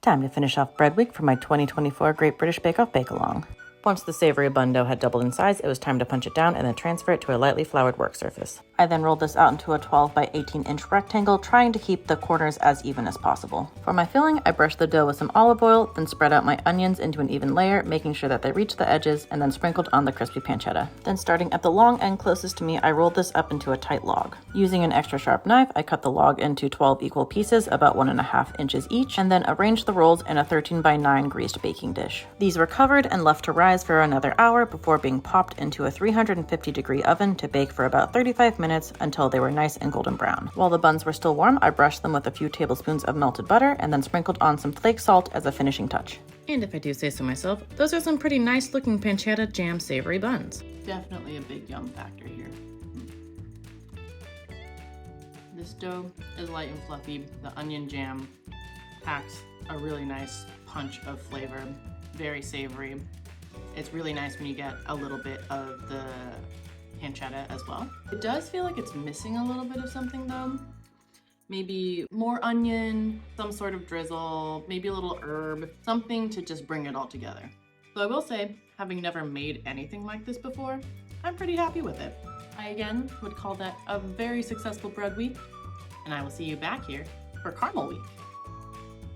Time to finish off bread week for my 2024 Great British Bake Off Bake-Along. Once the savory bun dough had doubled in size, it was time to punch it down and then transfer it to a lightly floured work surface. I then rolled this out into a 12 by 18 inch rectangle, trying to keep the corners as even as possible. For my filling, I brushed the dough with some olive oil, then spread out my onions into an even layer, making sure that they reached the edges, and then sprinkled on the crispy pancetta. Then starting at the long end closest to me, I rolled this up into a tight log. Using an extra sharp knife, I cut the log into 12 equal pieces, about 1.5 inches each, and then arranged the rolls in a 13 by 9 greased baking dish. These were covered and left to rise for another hour before being popped into a 350-degree oven to bake for about 35 minutes until they were nice and golden brown. While the buns were still warm, I brushed them with a few tablespoons of melted butter and then sprinkled on some flake salt as a finishing touch. And if I do say so myself, those are some pretty nice looking pancetta jam savory buns. Definitely a big yum factor here. This dough is light and fluffy. The onion jam packs a really nice punch of flavor, very savory. It's really nice when you get a little bit of the pancetta as well. It does feel like it's missing a little bit of something though. Maybe more onion, some sort of drizzle, maybe a little herb, something to just bring it all together. So I will say, having never made anything like this before, I'm pretty happy with it. I again would call that a very successful bread week, and I will see you back here for caramel week.